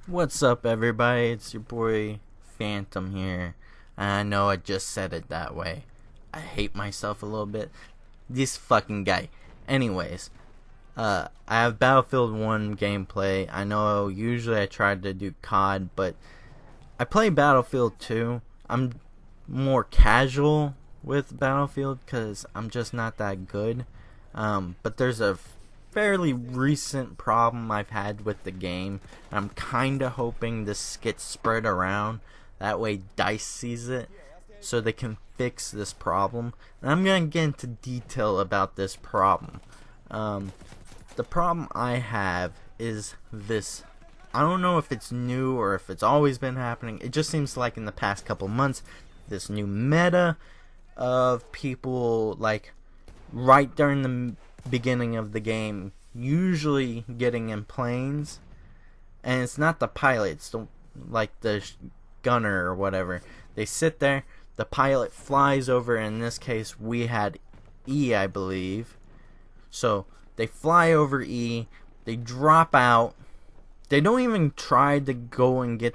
What's up, everybody? It's your boy Phantom here. And I know I just said it that way. I hate myself a little bit. This fucking guy. Anyways, I have Battlefield 1 gameplay. I know usually I try to do COD, but I play Battlefield 2. I'm more casual with Battlefield because I'm just not that good. But there's a fairly recent problem I've had with the game. I'm kinda hoping this gets spread around. That way DICE sees it so they can fix this problem. And I'm gonna get into detail about this problem. The problem I have is this. I don't know if it's new or if it's always been happening. It just seems like in the past couple months, this new meta of people like right during the beginning of the game usually getting in planes, and it's not the pilot, it's the gunner or whatever. They sit there, the pilot flies over. In this case we had E, I believe. So they fly over E, they drop out, they don't even try to go and get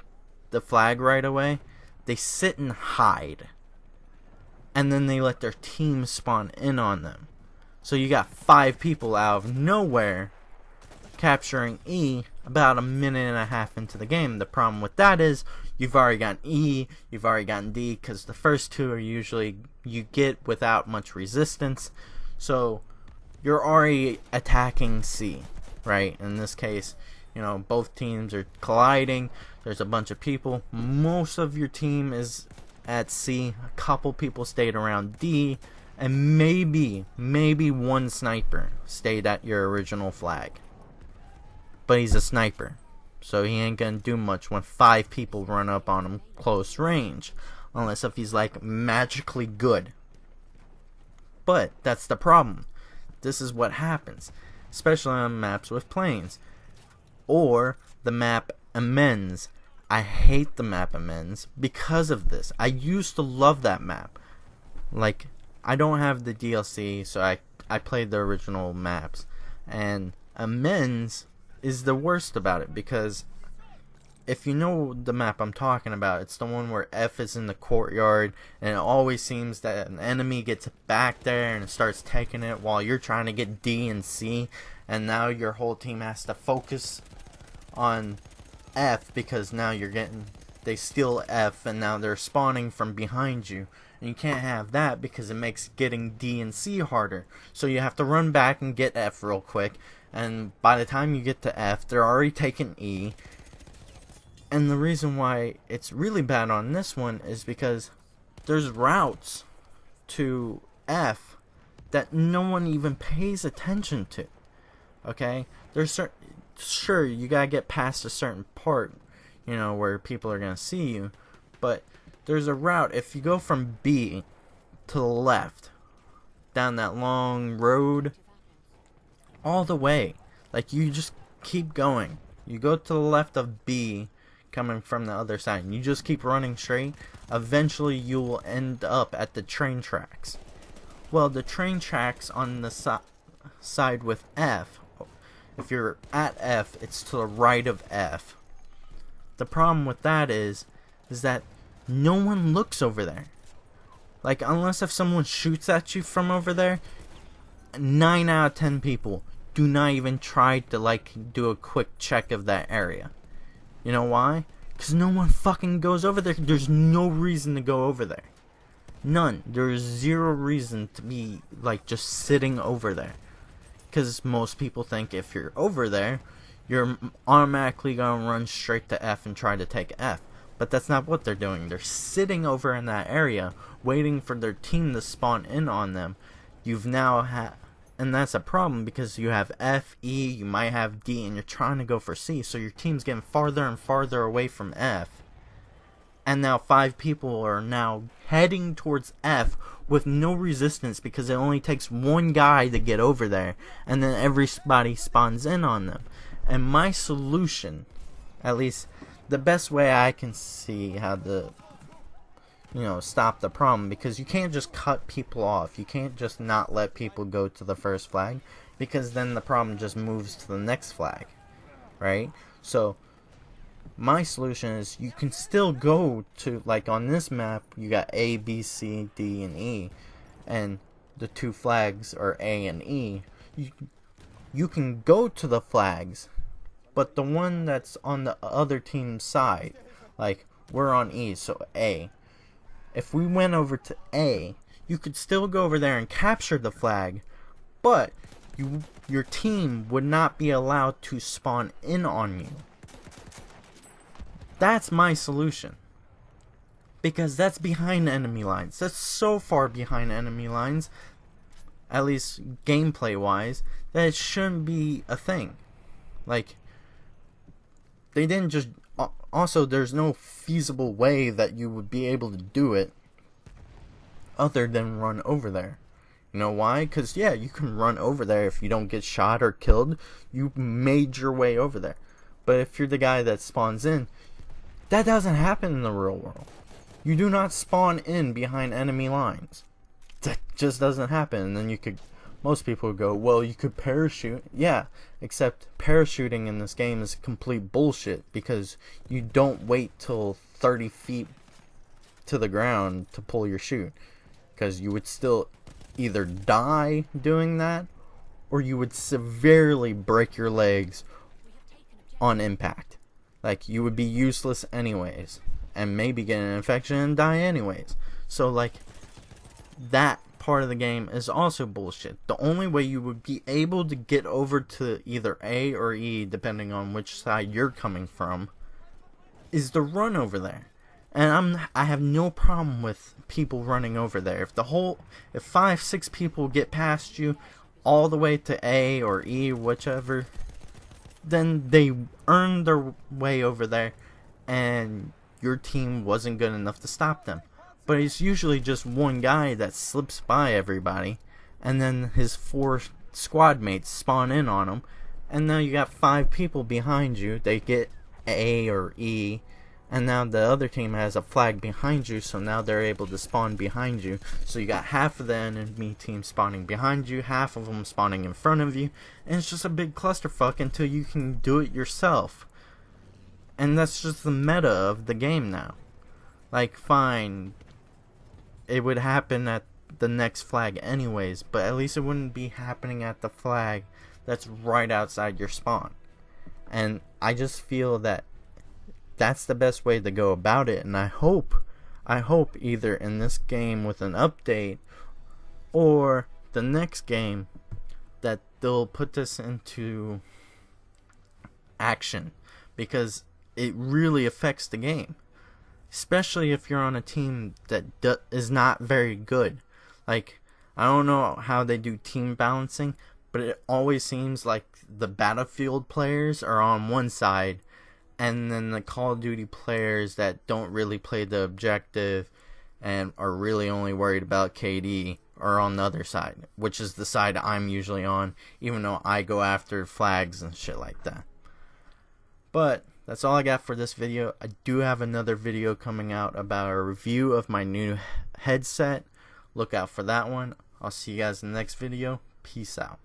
the flag right away. They sit and hide, and then they let their team spawn in on them. So you got 5 people out of nowhere capturing E about a minute and a half into the game. The problem with that is you've already gotten E, you've already gotten D, because the first two are usually you get without much resistance. So you're already attacking C, right? In this case, you know, both teams are colliding. There's a bunch of people. Most of your team is at C. A couple people stayed around D. And maybe one sniper stayed at your original flag. But he's a sniper, so he ain't gonna do much when 5 people run up on him close range. Unless if he's like magically good. But that's the problem. This is what happens. Especially on maps with planes. Or the map amends. I hate the map amends because of this. I used to love that map. Like, I don't have the DLC, so I played the original maps. And amends is the worst about it, because if you know the map I'm talking about, it's the one where F is in the courtyard, and it always seems that an enemy gets back there and starts taking it while you're trying to get D and C, and now your whole team has to focus on F because now they steal F and now they're spawning from behind you. And you can't have that because it makes getting D and C harder. So you have to run back and get F real quick. And by the time you get to F, they're already taking E. And the reason why it's really bad on this one is because there's routes to F that no one even pays attention to. Okay? Sure, you gotta get past a certain part, you know, where people are gonna see you. But there's a route. If you go from B to the left, down that long road, all the way, like you just keep going. You go to the left of B, coming from the other side, and you just keep running straight. Eventually, you will end up at the train tracks. Well, the train tracks on the side with F, if you're at F, it's to the right of F. The problem with that is that no one looks over there. Like, unless if someone shoots at you from over there, 9 out of 10 people do not even try to, like, do a quick check of that area. You know why? Because no one fucking goes over there. There's no reason to go over there. None. There's zero reason to be, like, just sitting over there. Because most people think if you're over there, you're automatically gonna run straight to F and try to take F. But that's not what they're doing. They're sitting over in that area, waiting for their team to spawn in on them. And that's a problem because you have F, E, you might have D, and you're trying to go for C. So your team's getting farther and farther away from F. And now 5 people are now heading towards F with no resistance because it only takes one guy to get over there. And then everybody spawns in on them. And my solution, at least the best way I can see how to, stop the problem, because you can't just cut people off. You can't just not let people go to the first flag, because then the problem just moves to the next flag, right? So my solution is you can still go to, like on this map, you got A, B, C, D, and E, and the two flags are A and E. You can go to the flags, but the one that's on the other team's side, like we're on E, so A. If we went over to A, you could still go over there and capture the flag, but your team would not be allowed to spawn in on you. That's my solution. Because that's behind enemy lines. That's so far behind enemy lines, at least gameplay wise, that it shouldn't be a thing. Like, they didn't just... Also, there's no feasible way that you would be able to do it other than run over there. You know why? Because, yeah, you can run over there. If you don't get shot or killed, you made your way over there. But if you're the guy that spawns in, that doesn't happen in the real world. You do not spawn in behind enemy lines. That just doesn't happen. And then most people would go, well, you could parachute. Yeah, except parachuting in this game is complete bullshit, because you don't wait till 30 feet to the ground to pull your chute. Because you would still either die doing that, or you would severely break your legs on impact. Like, you would be useless anyways, and maybe get an infection and die anyways. So, like, that part of the game is also bullshit. The only way you would be able to get over to either A or E, depending on which side you're coming from, is to run over there. And I have no problem with people running over there. If 5, 6 people get past you all the way to A or E, whichever, then they earned their way over there, and your team wasn't good enough to stop them. But it's usually just one guy that slips by everybody, and then his 4 squad mates spawn in on him, and now you got 5 people behind you. They get A or E, and now the other team has a flag behind you, so now they're able to spawn behind you. So you got half of the enemy team spawning behind you, half of them spawning in front of you, and it's just a big clusterfuck until you can do it yourself. And that's just the meta of the game now. Like, fine, it would happen at the next flag anyways, but at least it wouldn't be happening at the flag that's right outside your spawn. And I just feel that that's the best way to go about it, and I hope either in this game with an update or the next game that they'll put this into action, because it really affects the game, especially if you're on a team that is not very good. Like, I don't know how they do team balancing, but it always seems like the Battlefield players are on one side, and then the Call of Duty players that don't really play the objective and are really only worried about KD are on the other side, which is the side I'm usually on, even though I go after flags and shit like that. But that's all I got for this video. I do have another video coming out about a review of my new headset. Look out for that one. I'll see you guys in the next video. Peace out.